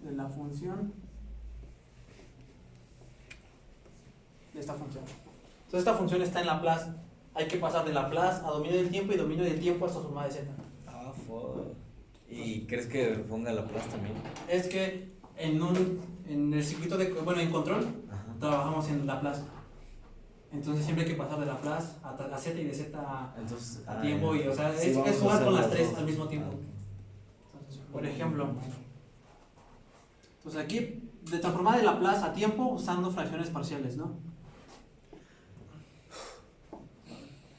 de la función de esta función. Entonces esta función está en Laplace. Hay que pasar de Laplace a dominio del tiempo y dominio del tiempo a transformada de z. Ah, fuck. ¿Y crees que ponga Laplace también? Es que en el circuito de, bueno, en control, trabajamos en Laplace. Entonces siempre hay que pasar de Laplace a z y de z a tiempo. Y, o sea, sí, es jugar con las tres dos al mismo tiempo. Okay. Entonces, por ejemplo, entonces aquí, de transformar de Laplace a tiempo usando fracciones parciales, ¿no?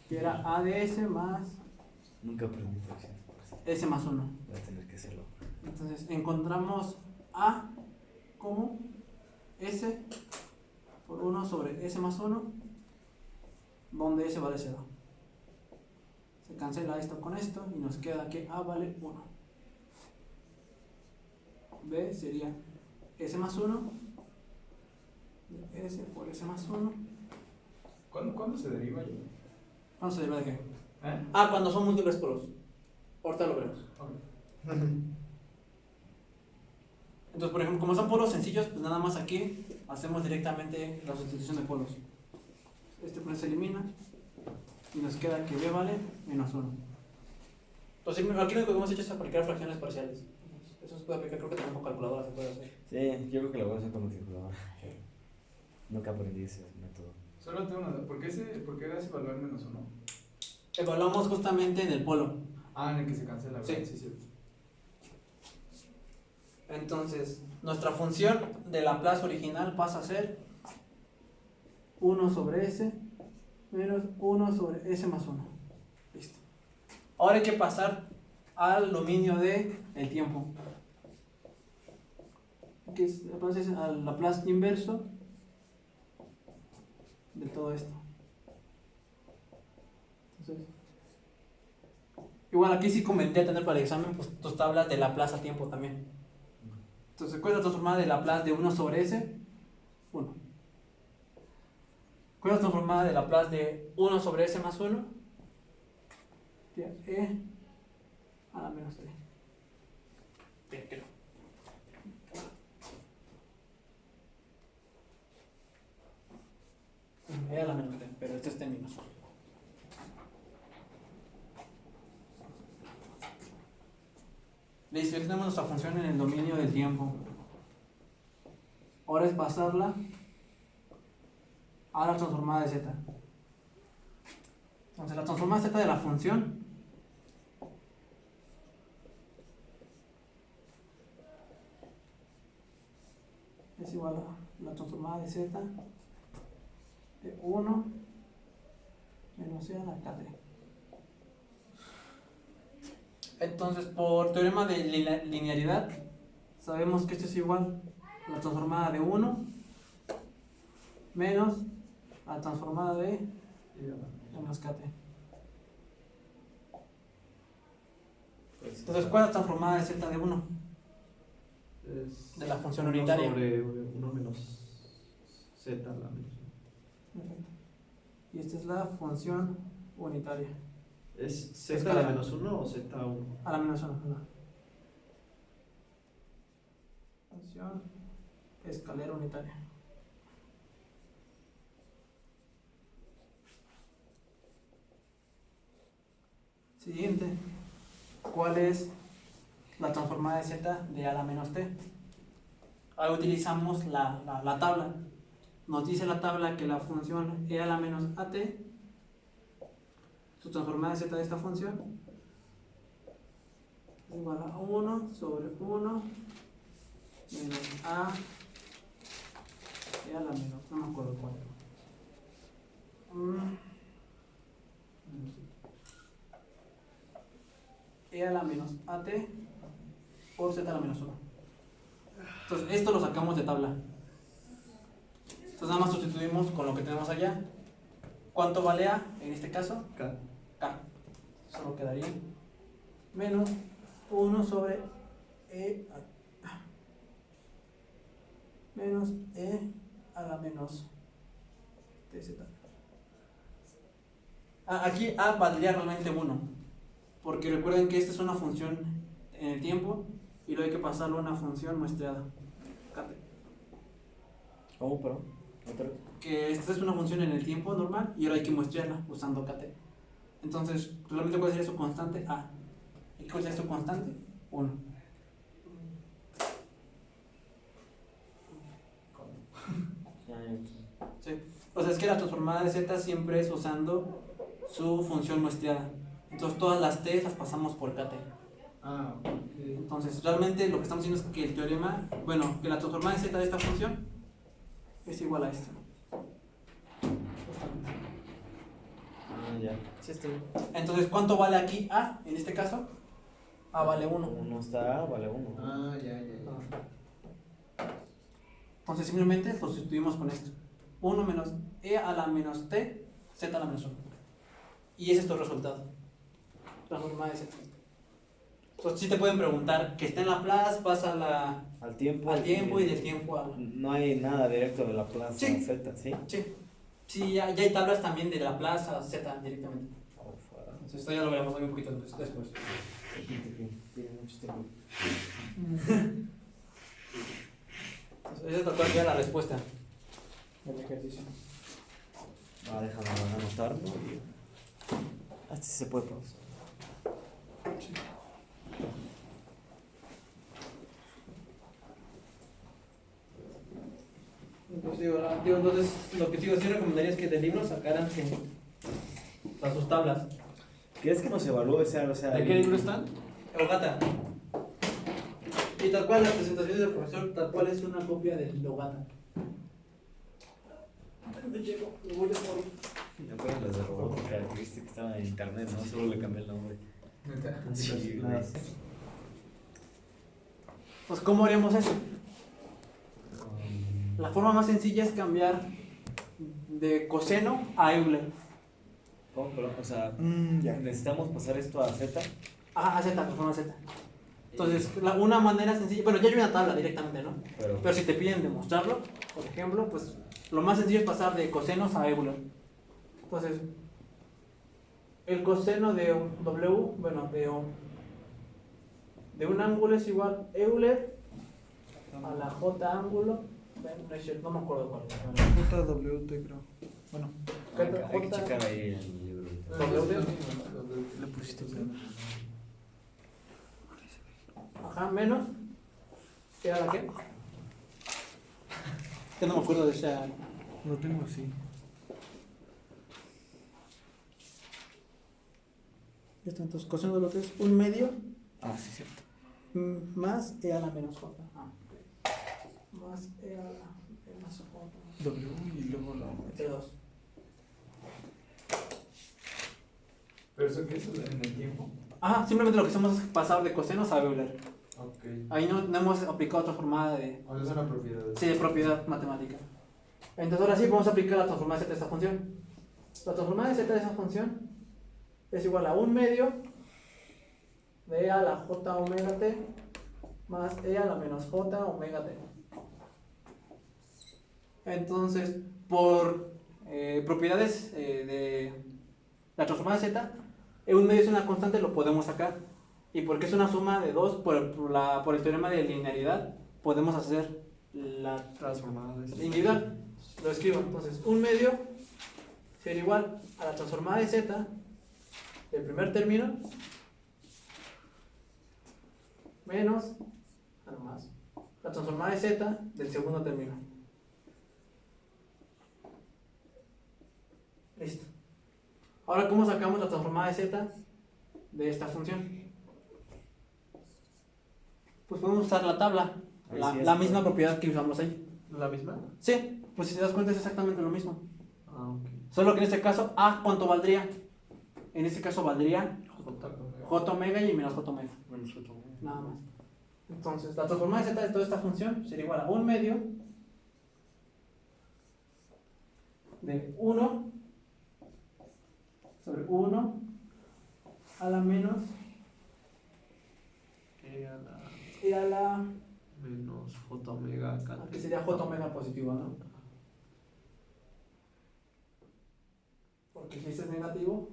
Que era a de s más Nunca aprendí fracciones parciales. s más 1. Voy a tener que hacerlo. Entonces encontramos a como s por 1 sobre s más 1, donde s vale 0. Se cancela esto con esto y nos queda que a vale 1. B sería s más 1 de s por s más 1. ¿Cuándo se deriva yo? ¿Cuándo se deriva de qué? ¿Eh? Ah, cuando son múltiples polos. Ahorita lo veremos. Okay. Entonces, por ejemplo, como son polos sencillos, pues nada más aquí hacemos directamente la sustitución de polos. Este pues se elimina y nos queda que b vale menos 1. Entonces, aquí lo que hemos hecho es aplicar fracciones parciales. Eso se puede aplicar, creo que también con calculadora se puede hacer. Sí, yo creo que lo voy a hacer con un calculador. Nunca aprendí ese método. Solo tengo una duda. ¿Por qué era ese valor menos 1? Evaluamos justamente en el polo. Ah, en el que se cancela. Sí. Sí, cierto. Entonces, nuestra función de Laplace original pasa a ser 1 sobre s menos 1 sobre s más 1. Listo. Ahora hay que pasar al dominio del tiempo. Que es entonces al Laplace inverso de todo esto. Entonces, igual aquí sí convendría tener para el examen pues, tus tablas de Laplace a tiempo también. Entonces, ¿cuál es la transformada de Laplace de 1 sobre s? 1. ¿Cuál es la transformada de Laplace de 1 sobre s más 1? E a la menos 3. Bien, que no. E a la menos 3, pero este está en menos 1. Listo, ya tenemos nuestra función en el dominio del tiempo. Ahora es pasarla a la transformada de z. Entonces la transformada de z de la función es igual a la transformada de z de 1 menos c a la kt. Entonces, por teorema de linealidad, sabemos que esto es igual a la transformada de 1 menos la transformada de menos kt. Entonces, ¿cuál es la transformada de z de 1? De la función unitaria. Sobre 1 menos z a la menos 1. Perfecto. Y esta es la función unitaria. ¿Es z a la menos 1 o z a 1? A la menos 1, no. Función escalera unitaria. Siguiente. ¿Cuál es la transformada de z de a la menos t? Ahora utilizamos la tabla. Nos dice la tabla que la función e a la menos at, su transformada de z de esta función, es igual a 1 sobre 1 menos a e a la menos, no me acuerdo cuál. E a la menos at por z a la menos 1. Entonces esto lo sacamos de tabla. Entonces nada más sustituimos con lo que tenemos allá. ¿Cuánto vale a en este caso? K. K. Solo quedaría menos 1 sobre e menos e a la menos tz. Aquí a valdría realmente 1, porque recuerden que esta es una función en el tiempo y luego hay que pasarlo a una función muestreada. Kt. ¿Cómo, perdón? ¿Otra vez? Que esta es una función en el tiempo normal y ahora hay que muestrearla usando kt. Entonces, realmente puede ser su constante a. ¿Y cuál es su constante? 1. Sí. O sea, es que la transformada de z siempre es usando su función muestreada. Entonces, todas las t las pasamos por kt. Ah, ok. Entonces, realmente lo que estamos diciendo es que el teorema, bueno, que la transformada de z de esta función es igual a esta. Justamente. Ah, ya. Sí, está bien. Entonces, ¿cuánto vale aquí a en este caso? A vale 1. Uno está, vale 1. Ah, ya. Entonces, simplemente lo sustituimos con esto. 1 menos e a la menos t, z a la menos 1. Y ese es tu resultado. Transformada de z. Entonces, sí te pueden preguntar que está en Laplace, pasa Al tiempo. al tiempo y del tiempo a... No hay nada directo de la plaza Sí. Z, ¿sí? Sí, sí ya hay tablas también de Laplace a z directamente. Oh, fuera. Entonces, esto ya lo veremos un poquito después. Tiene mucho tiempo. Entonces, esa es tal cual ya la respuesta del ejercicio. Déjame anotarlo. Este sí se puede pausar. Entonces, lo que sí recomendaría es que del libro sacaran sus tablas. ¿Quieres que nos evalúe? O sea, ¿De qué libro están? Logata. Y tal cual, la presentación del profesor, tal cual es una copia del Logata. ¿Dónde llego? Me voy a morir. ¿Me acuerdas las de robótica que viste que estaban en internet, no? Solo le cambié el nombre. Sí, güey. Pues, ¿cómo haríamos eso? La forma más sencilla es cambiar de coseno a Euler. ¿Cómo? Pero, o sea, necesitamos pasar esto a Z. A Z, transforma a Z. Entonces, una manera sencilla, bueno, ya hay una tabla directamente, ¿no? Pero si te piden demostrarlo, por ejemplo, pues lo más sencillo es pasar de cosenos a Euler. Entonces, el coseno de un W, bueno, de un ángulo es igual Euler a la J ángulo. No es cierto, no me acuerdo cuál es. JWT creo. Bueno, Hay que checar ahí el libro. le pusiste bien. Ajá, menos. ¿Qué era la qué? Que no me acuerdo de esa. Lo tengo así. Ya está, entonces coseno de lo que es un medio Sí, cierto. más e a la menos j. Más e a la menos j. W y luego la De 2. ¿Pero eso qué es en el tiempo? Ajá, simplemente lo que hacemos es pasar de cosenos a Euler. Ok. Ahí no hemos aplicado otra formada de, O sea, es una propiedad. sí, de propiedad matemática. Entonces ahora sí vamos a aplicar la transformada de z de esta función. La transformada de z de esa función es igual a un medio de e a la j omega t más e a la menos j omega t. Entonces, por propiedades de la transformada de z, un medio es una constante, lo podemos sacar. Y porque es una suma de 2, por el teorema de linealidad, podemos hacer la transformada de individual. Lo escribo. Entonces, un medio sería igual a la transformada de z del primer término menos más la transformada de z del segundo término. Listo. Ahora, ¿cómo sacamos la transformada de z de esta función? Pues podemos usar la tabla, la misma propiedad que usamos ahí. ¿La misma? Sí, pues si te das cuenta es exactamente lo mismo. Ok. Solo que en este caso, A, ¿cuánto valdría? En este caso valdría J omega y menos J omega. Nada más. Entonces, la transformada de z de toda esta función sería igual a un medio de 1 sobre 1 a la menos E a la y a la, menos J omega acá. que sería J omega positivo, ¿no? Porque si este es negativo,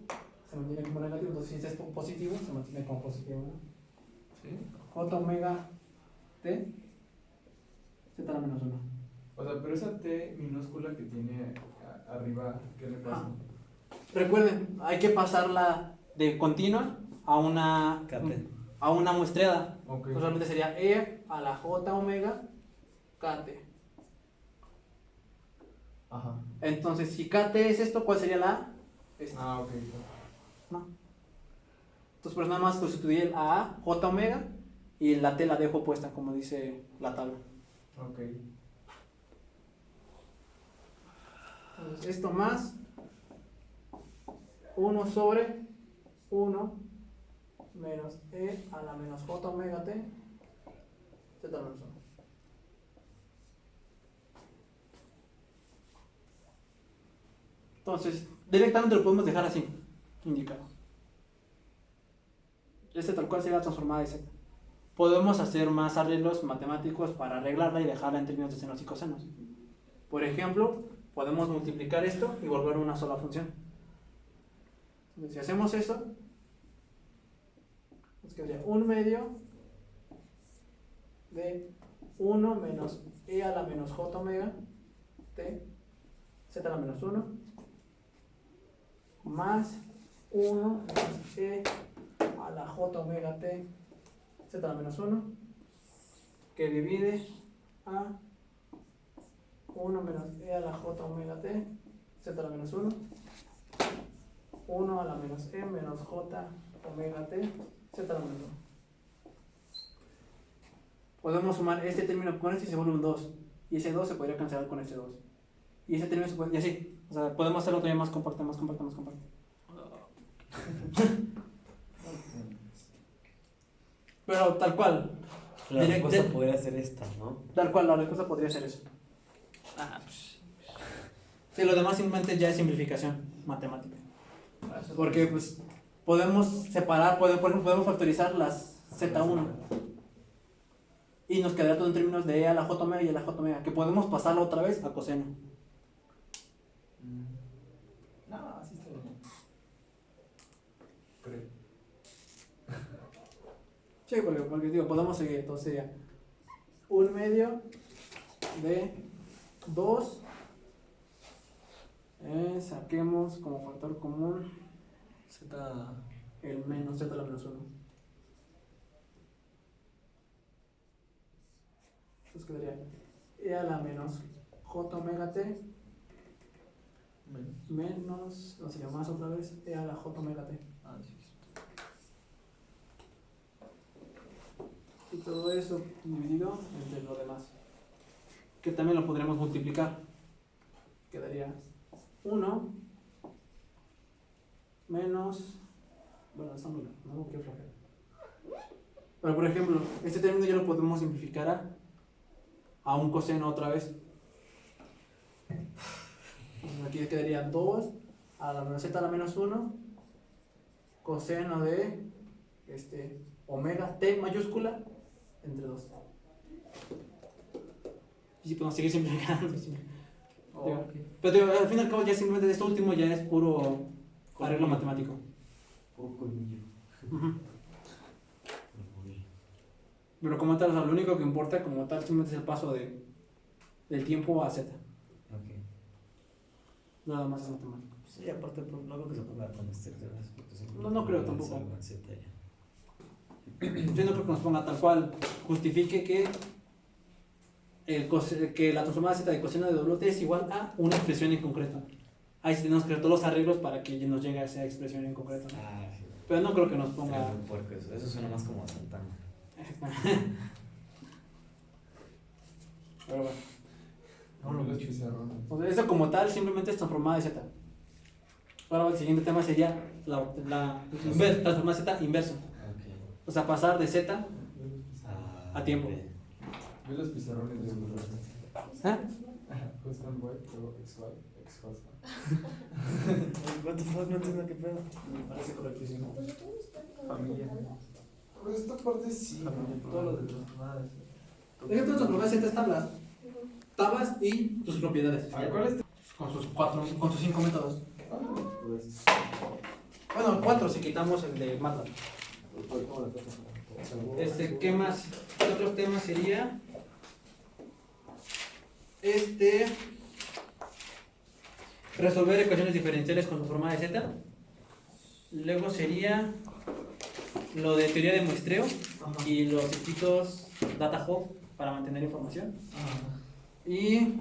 se mantiene como negativo, entonces si este es positivo, se mantiene como positivo, ¿no? ¿Sí? J omega T, Z a la menos 1. O sea, pero esa T minúscula que tiene arriba, ¿qué le pasa? Recuerden, hay que pasarla de continua a una muestreada. Ok. Usualmente sería E a la J omega KT. Ajá. Entonces, si KT es esto, ¿cuál sería la A? Esta. Ah, ok. ¿No? Entonces, pues nada más sustituir el A, J omega, y la T la dejo puesta, como dice la tabla. Ok. Entonces, esto más 1 sobre 1 menos E a la menos J omega T, Z a la menos 1. Entonces, directamente lo podemos dejar así, indicado. Este tal cual sería la transformada de Z. Podemos hacer más arreglos matemáticos para arreglarla y dejarla en términos de senos y cosenos. Por ejemplo, podemos multiplicar esto y volver una sola función. Entonces, si hacemos eso, nos quedaría 1 medio de 1 menos E a la menos J omega T, Z a la menos 1, más 1 menos E a la J omega T, Z a la menos 1, que divide a 1 menos E a la J omega T, Z a la menos 1, 1 a la menos E menos J omega T, Z a la menos 1. Podemos sumar este término con este y se vuelve un 2. Y ese 2 se podría cancelar con este 2. Y ese término se puede, y así. O sea, podemos hacerlo todavía más compacto, más compacto, más compacto. Pero tal cual. La respuesta podría ser esta, ¿no? Tal cual, la respuesta podría ser eso. Sí, lo demás simplemente ya es simplificación matemática. Porque pues podemos separar, por ejemplo, podemos factorizar las Z1 y nos quedaría todo en términos de E a la J omega y a la J omega, que podemos pasarlo otra vez a coseno. No, así está bien. Creo. Sí, porque digo, podemos seguir, entonces sería 1 medio de 2, saquemos como factor común Z, el menos Z a la menos 1. Entonces quedaría E a la menos J omega T menos, no sería más otra vez, E a la J omega T. Ah, sí. Y todo eso dividido entre lo demás, que también lo podríamos multiplicar. Quedaría 1 menos, bueno, está muy largo, no quiero flojera. Pero por ejemplo, este término ya lo podemos simplificar a un coseno otra vez. Entonces aquí quedaría 2 a la menos Z a la menos 1 coseno de omega T mayúscula entre 2. Y si podemos seguir simplificando. Pero digo, al fin y al cabo ya simplemente esto último ya es puro arreglo matemático. Puro colmillo. Pero como tal, o sea, lo único que importa como tal simplemente es el paso del tiempo a Z. Ok. Nada más es matemático. Sí, aparte, pues, no creo que se ponga tan estricto. No creo tampoco. Algo en Z ya. Yo no creo que nos ponga tal cual justifique que la transformada Z de coseno de WT es igual a una expresión en concreto. Ahí sí tenemos que hacer todos los arreglos para que nos llegue a esa expresión en concreto. Ah, sí. Pero no creo que nos ponga... Estaría muy puerco eso. Eso suena más como a Santana. Pero bueno. No, los pizarrones. O sea, eso como tal simplemente es transformada de Z. Ahora el siguiente tema sería la transformada de Z inverso. Ok. O sea, pasar de Z Ah, a tiempo. ok. Ve los pizarrones de Google. ¿Eh? Husband, wife, luego ex-wife, ex-husband. What the fuck, no entiendo qué pedo. Me parece correctísimo. Familia. Pues esta parte sí, todo lo de transformadas. Ejemplo, transformar ciertas tablas. Tablas y sus propiedades. A ver, ¿cuál es? Con sus 5 métodos. Pues. Bueno, 4 si quitamos el de MATLAB. ¿Qué más? ¿Qué otros temas sería? Resolver ecuaciones diferenciales con forma de z. Luego sería lo de teoría de muestreo y los circuitos data hub para mantener información. Y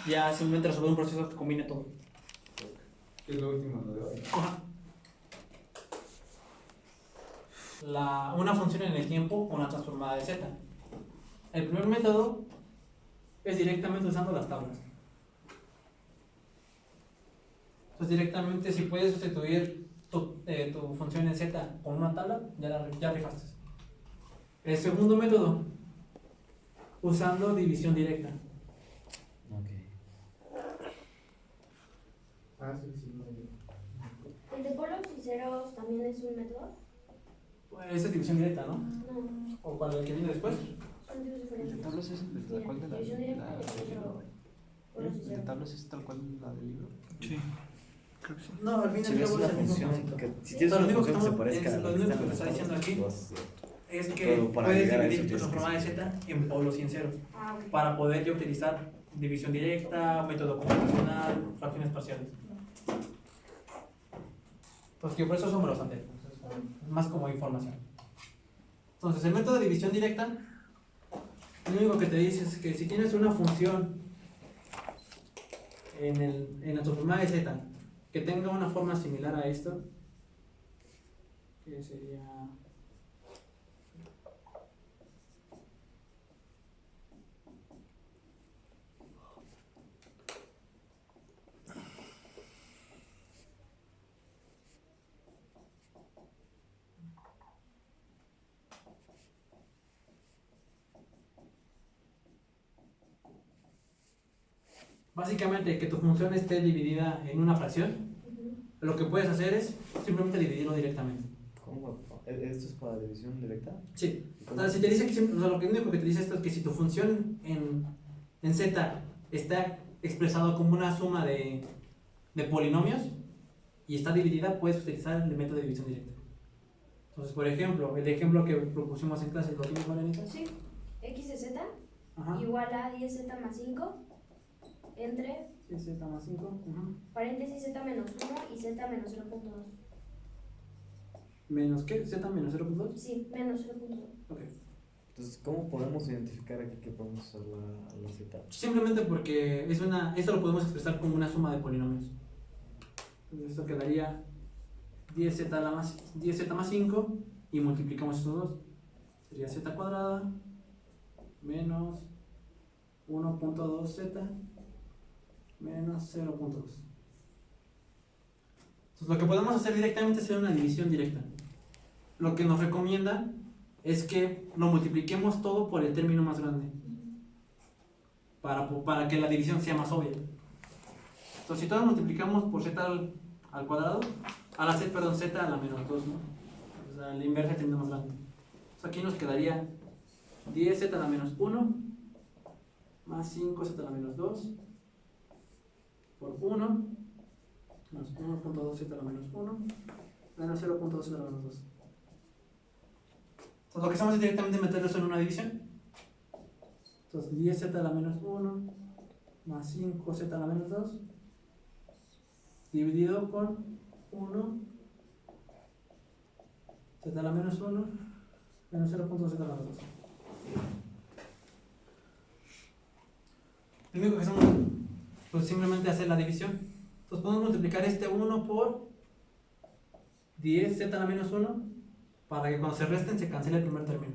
ya simplemente resolver un proceso que combine todo. Es lo último, lo de hoy. Una función en el tiempo o una transformada de z. El primer método es directamente usando las tablas. Entonces directamente si puedes sustituir tu función en z con una tabla, ya rifaste. El segundo método, usando división directa. Ah, sí, sí. ¿El de polos y ceros también es un método? Pues esa es división directa, ¿no? No, ¿O cuál el que viene después? son tipos diferentes. ¿El de tablas es el de Mira, cuál de la división directa y otro polos y ¿El de ceros. tablas es tal cual la del libro? Sí. Creo que sí. No, al fin y Si al ves cabo una es el mismo función, concepto. que si tienes Lo una único que función que se estamos- parezca a lo la que único está que en te está las diciendo tablas, aquí vas- Es que Pero para puedes llegar a dividir eso tu tienes que transformada de z en polos y en ceros Ah, ok. para poder ya utilizar división directa, método computacional, fracciones parciales. Pues que por eso somos los anteriores, más como información. Entonces, el método de división directa, lo único que te dice es que si tienes una función en la transformada de z que tenga una forma similar a esto, que sería... Básicamente, que tu función esté dividida en una fracción, Ujú. lo que puedes hacer es simplemente dividirlo directamente. ¿Cómo? ¿Esto es para división directa? Sí. O sea, si te dice que o sea, lo único que te dice esto es que si tu función en z está expresado como una suma de polinomios y está dividida, puedes utilizar el método de división directa. Entonces, por ejemplo, el ejemplo que propusimos en clase, ¿lo tienes, Marianita? Sí, x de z Ajá. igual a 10z más 5 entre Sí, z más 5. paréntesis z menos 1 y z menos 0.2. ¿Menos qué? ¿Z menos 0.2? Sí, menos 0.2. Ok. Entonces, ¿cómo podemos identificar aquí que podemos usar la z? Simplemente porque esto lo podemos expresar como una suma de polinomios. Entonces esto quedaría 10z más 5 y multiplicamos estos dos. Sería z cuadrada menos 1.2z menos 0.2. Entonces lo que podemos hacer directamente es hacer una división directa. Lo que nos recomienda es que lo multipliquemos todo por el término más grande para que la división sea más obvia. Entonces si todo multiplicamos por z al cuadrado, z a la menos 2, ¿no? O sea, la inversa del término más grande. Entonces aquí nos quedaría 10z a la menos 1 más 5z a la menos 2 por 1 más 1.2z a la menos 1 menos 0.2z a la menos 2. Entonces lo que hacemos es directamente meterlo eso en una división. Entonces 10z a la menos 1 más 5z a la menos 2 dividido por 1 z a la menos 1 menos 0.2z a la menos 2. Lo único que hacemos pues simplemente hacer la división. Entonces podemos multiplicar este 1 por 10z a la menos 1 para que cuando se resten se cancele el primer término,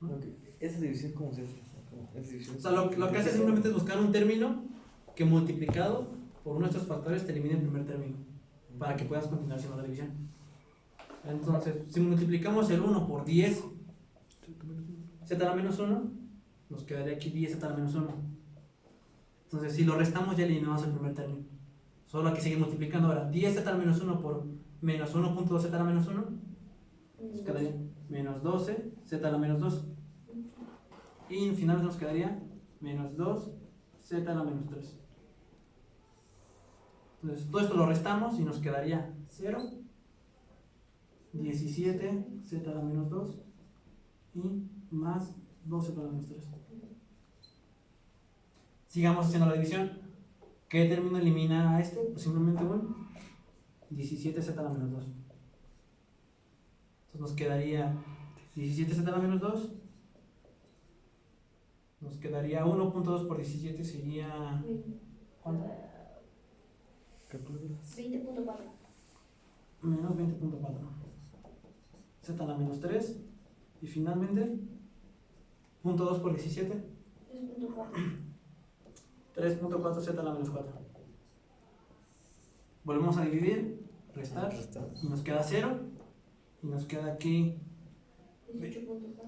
¿no? Okay. ¿Esa división cómo se hace? ¿Es división? O sea, lo que hace simplemente es buscar un término que multiplicado por uno de estos factores te elimine el primer término para que puedas continuar haciendo la división. Entonces, si multiplicamos el 1 por 10 z a la menos 1, nos quedaría aquí 10 z a la menos 1. Entonces, si lo restamos ya eliminamos el primer término. Solo hay que seguir multiplicando ahora 10 z a la menos 1 por menos 1.2 z a la menos 1, nos quedaría menos 12 z a la menos 2. Y finalmente nos quedaría menos 2 z a la menos 3. Entonces todo esto lo restamos y nos quedaría 0, 17 z a la menos 2 y más 2z a la menos 3. Sigamos haciendo la división. ¿Qué término elimina a este? Pues simplemente un 17z a la menos 2. Entonces nos quedaría 17z a la menos 2. Nos quedaría 1.2 por 17 sería... ¿cuánto? 20.4. Menos 20.4. Z a la menos 3. Y finalmente, 0.2 por 17. 3.4. 3.4 z a la menos 4. Volvemos a dividir, restar, y nos queda 0. Y nos queda aquí 18.4.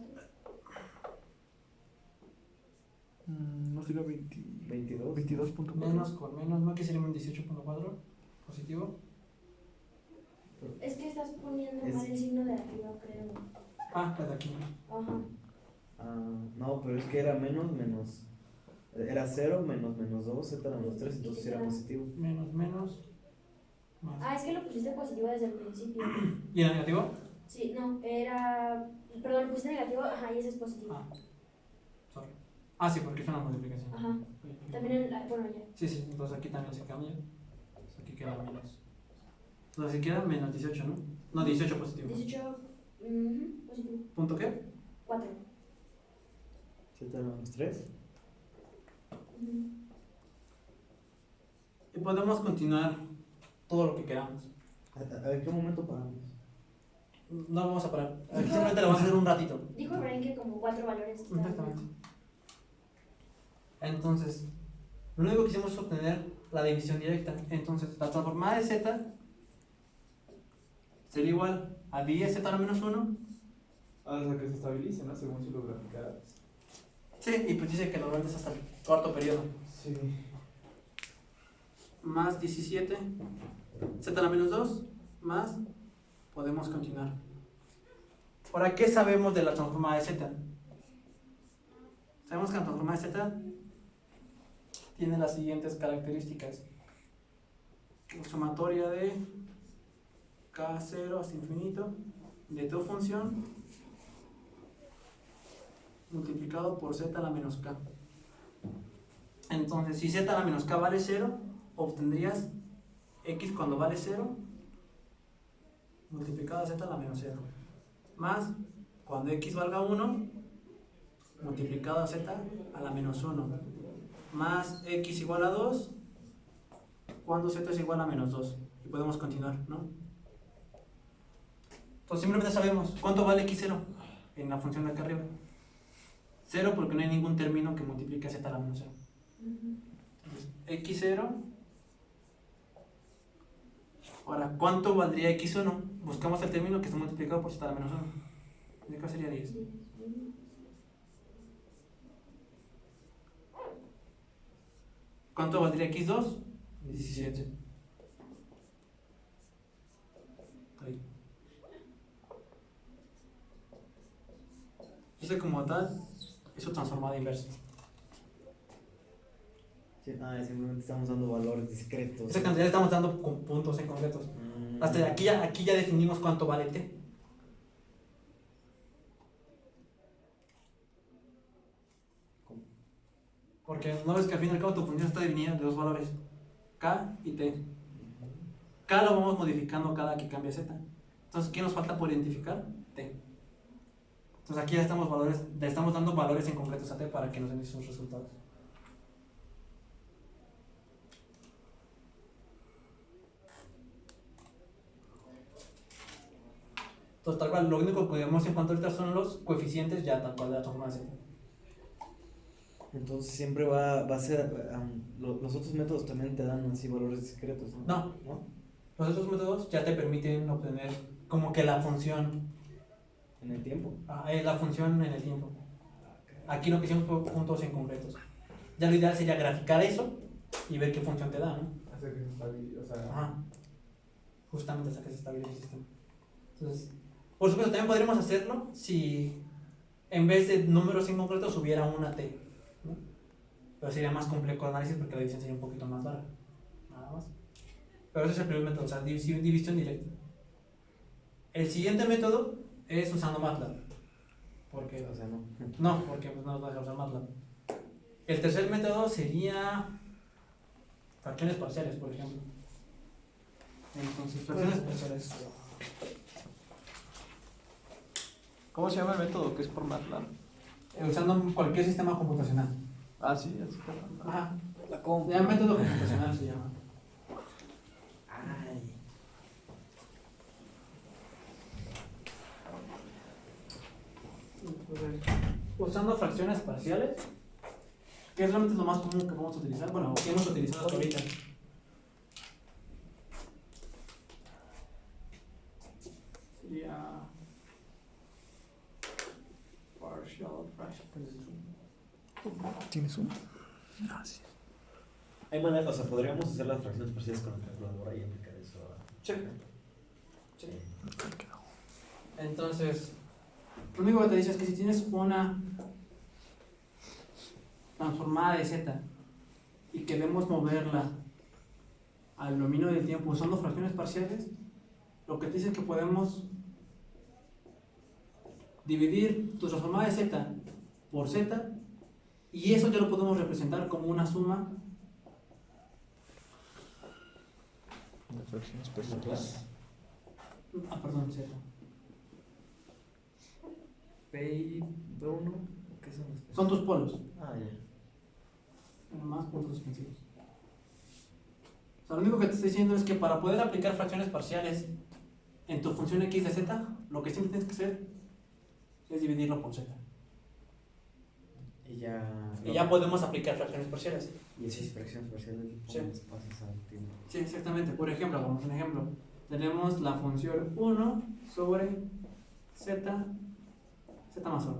No sería 22. 22.4. menos con menos, ¿no? Que sería un 18.4 positivo. Es que estás poniendo Es- mal el signo de arriba, creo. Ah, pues aquí. Ajá. No, pero es que era menos. Era 0 menos 2, z a la menos 3, entonces era positivo. Menos, menos, más. Ah, es que lo pusiste positivo desde el principio. ¿Y el negativo? Sí, no, era. Perdón, lo pusiste negativo, ajá, y ese es positivo. Ah, sorry. Ah, sí, porque es una multiplicación. Ajá. También en la. Bueno, ya. Sí, sí, entonces aquí también se cambia. Entonces aquí queda menos. Entonces aquí queda menos 18, ¿no? No, 18 positivo. 18. Positivo. ¿Punto qué? 4. Z a la menos 3. Y podemos continuar todo lo que queramos. ¿En qué momento paramos? No vamos a parar. Simplemente lo vamos a hacer un ratito. Dijo Efraín que como 4 valores estaban bien. Exactamente. Entonces, lo único que hicimos es obtener la división directa. Entonces, la transformada de z sería igual a 10z a la menos 1. O sea, que se estabilice, ¿no? Según si lo graficaras. Sí, y pues dice que normalmente es hasta el cuarto periodo. Sí. Más 17, z a la menos 2, más, podemos continuar. Ahora, ¿qué sabemos de la transformada de z? Sabemos que la transformada de z tiene las siguientes características. Sumatoria de k0 hasta infinito de tu función multiplicado por z a la menos k. Entonces, si z a la menos k vale 0, obtendrías x cuando vale 0 multiplicado a z a la menos 0 más cuando x valga 1 multiplicado a z a la menos 1 más x igual a 2 cuando z es igual a menos 2 y podemos continuar, ¿no? Entonces simplemente sabemos cuánto vale x0 en la función de acá arriba. 0 porque no hay ningún término que multiplique a z a la menos 0. Entonces, x0. Ahora, ¿cuánto valdría x1? Buscamos el término que está multiplicado por z a la menos 1. En este caso sería 10. ¿Cuánto valdría x2? 17. Ahí. Ese como tal es su transformada inversa. Sí, simplemente estamos dando valores discretos. Esa cantidad estamos dando con puntos en concretos. Hasta aquí ya definimos cuánto vale t. Porque no ves que al fin y al cabo tu función está dividida de dos valores, k y t. K lo vamos modificando cada que cambia z. Entonces, ¿qué nos falta por identificar? T. Entonces aquí ya le estamos dando valores en concretos a t para que nos den sus resultados. Entonces, tal cual, lo único que podemos encontrar ahorita son los coeficientes ya tal cual de la transformada de z. Entonces siempre va a ser. Los otros métodos también te dan así valores discretos, ¿no? No. Los otros métodos ya te permiten obtener como que la función. En el tiempo. La función en el tiempo. Aquí lo que hicimos fue puntos en concretos. Ya lo ideal sería graficar eso y ver qué función te da, ¿no? Hace que se estabilice, o sea. Ajá. Justamente hasta que se estabilice el sistema. Entonces, por supuesto, también podríamos hacerlo si en vez de números en concretos hubiera una t, ¿no? Pero sería más complejo el análisis porque la división sería un poquito más larga. Nada más. Pero ese es el primer método, o sea, división directa. El siguiente método es usando MATLAB. Porque, O sea, no. no, porque pues, no nos va a dejar usar MATLAB. El tercer método sería fracciones parciales, por ejemplo. Entonces, fracciones parciales. ¿Cómo se llama el método que es por MATLAB? Usando cualquier sistema computacional. Ah, sí, así que MATLAB. Ajá. La compu. Ya método computacional se llama. Ay. Entonces, usando fracciones parciales, que es realmente lo más común que vamos a utilizar, bueno, que hemos utilizado hasta ahorita. Sería partial fraction. ¿Tienes uno? Ah, sí. Hay manera, o sea, podríamos hacer las fracciones parciales con la calculadora y aplicar eso a. Sí. Sí. Entonces, lo único que te dice es que si tienes una transformada de z y queremos moverla al dominio del tiempo usando fracciones parciales, lo que te dice es que podemos dividir tu transformada de z por z y eso ya lo podemos representar como una suma De fracciones parciales. perdón, z. P y B1, ¿qué son los? Son tus polos. Ah, ya. Más puntos suspensivos. O sea, lo único que te estoy diciendo es que para poder aplicar fracciones parciales en tu función x de z, lo que siempre tienes que hacer es dividirlo por z. Y ya. Y ya podemos aplicar fracciones parciales. Y esas fracciones parciales Sí. les pasas al tiempo. Sí, exactamente. Por ejemplo, hagamos un ejemplo. Tenemos la función 1 sobre z más 1.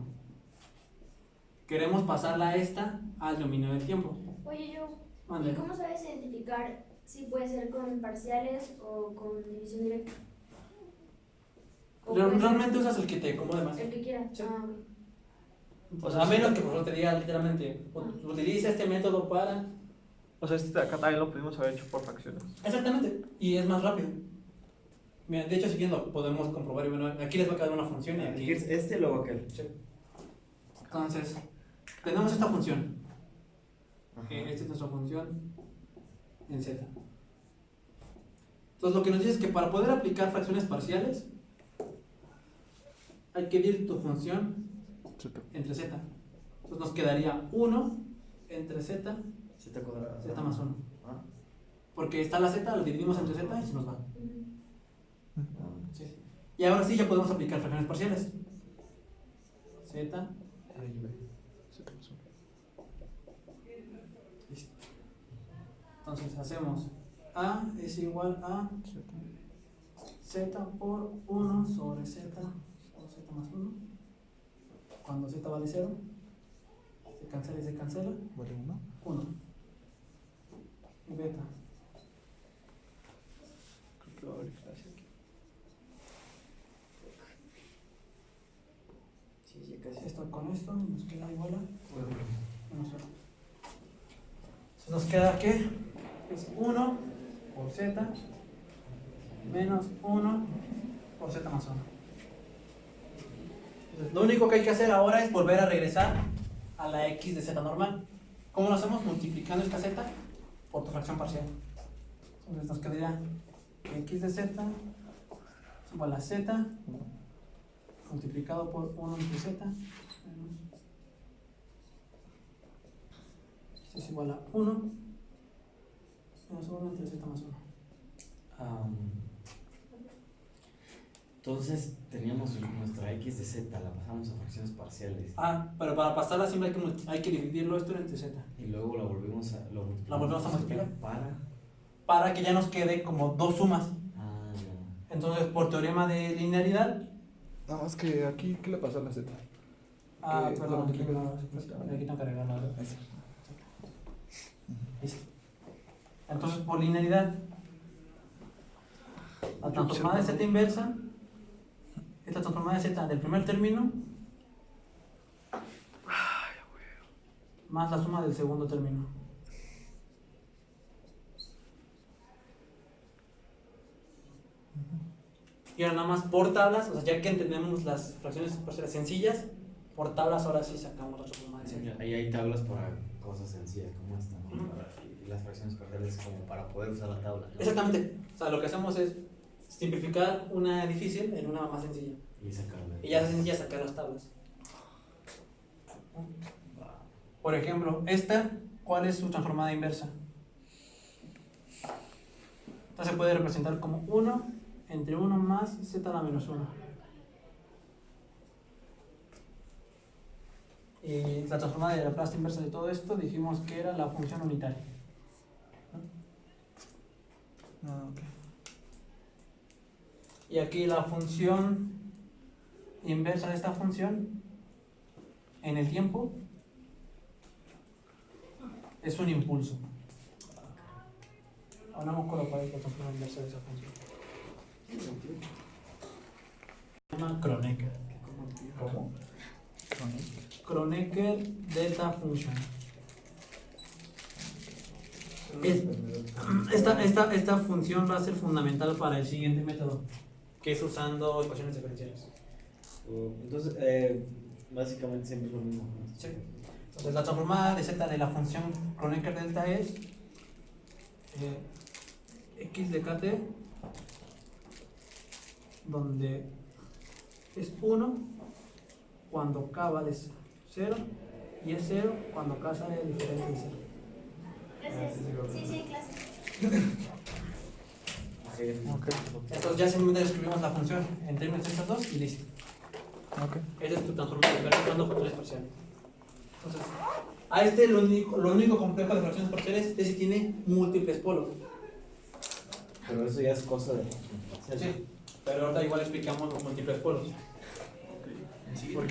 Queremos pasarla a esta al dominio del tiempo. Oye, yo, Mande. ¿y cómo sabes identificar si puede ser con parciales o con división directa? ¿O puede ser Realmente usas el que te acomode más. el que quiera? Sí. Ah, O sea, a menos que por ejemplo te diga literalmente, utiliza este método para... O sea, este de acá también lo pudimos haber hecho por fracciones. Exactamente, y es más rápido. Mira, de hecho, si quieren lo podemos comprobar. Y bueno, aquí les va a quedar una función y aquí. Este luego aquel. Sí. Entonces, tenemos esta función. Ajá. Esta es nuestra función en z. Entonces, lo que nos dice es que para poder aplicar fracciones parciales, hay que dividir tu función entre z. Entonces, nos quedaría 1 entre z, Z cuadrado. z más 1. Ah. Porque está la z, lo dividimos entre z y se nos va. ujú. Sí. Y ahora sí ya podemos aplicar fracciones parciales. Z. Listo. Entonces hacemos A es igual a Z por 1 sobre Z o Z más 1. Cuando Z vale 0, se cancela y se cancela. ¿Vale uno? 1. Y beta. Creo que va a haber clase aquí. Sí, ya casi. Esto con esto nos queda igual a menos 1. Entonces nos queda que es 1 por Z menos 1 por Z más 1. Entonces, lo único que hay que hacer ahora es volver a regresar a la x de z normal. ¿Cómo lo hacemos? Multiplicando esta z por tu fracción parcial. Entonces nos quedaría que x de z es igual a z multiplicado por 1 entre z menos esto es igual a 1 menos 1 entre z más 1. Entonces teníamos nuestra x de z, la pasamos a fracciones parciales. Pero para pasarla siempre hay que dividirlo esto entre z. Y luego la volvemos a, La volvemos a multiplicar. Para. Que ya nos quede como dos sumas. Ah, ya. Entonces, por teorema de linealidad. Nada más que aquí, ¿qué le pasó a la Z? Perdón, aquí multiplica. tengo que agregar la Listo. Entonces, por linealidad, la transformada de z inversa es la transformada de z del primer término más la suma del segundo término. Y ahora nada más por tablas, o sea, ya que entendemos las fracciones parciales sencillas, por tablas ahora sí sacamos la transformada de Z. Ahí hay tablas para cosas sencillas como esta, ¿no? Y las fracciones parciales como para poder usar la tabla, ¿no? Exactamente. O sea, lo que hacemos es simplificar una difícil en una más sencilla. Y sacarla. Y ya es sencilla sacar las tablas. Por ejemplo, esta, ¿cuál es su transformada inversa? Esta se puede representar como 1 entre 1 más z a la menos 1. Y la transformada de la Laplace inversa de todo esto dijimos que era la función unitaria. ¿No? Okay. Y aquí la función inversa de esta función en el tiempo es un impulso. Ahora vamos a colocar la transformada inversa de esa función. Se llama Kronecker. ¿Cómo? Kronecker delta function. Esta función va a ser fundamental para el siguiente método, que es usando ecuaciones diferenciales. Entonces, básicamente siempre es lo mismo, ¿no? Sí. Entonces la transformada de z de la función Kronecker delta es x de kt, donde es 1 cuando k vale 0 y es 0 cuando k sale diferente de 0. Gracias. Sí, sí, clase. Ok. Entonces ya simplemente escribimos la función en términos de estas dos y listo. Ok. Esta es tu transformada de fracciones factores parciales. Entonces, a este lo único complejo de fracciones parciales es si tiene múltiples polos. Pero eso ya es cosa de... Sí, pero ahorita igual explicamos los múltiples polos. Porque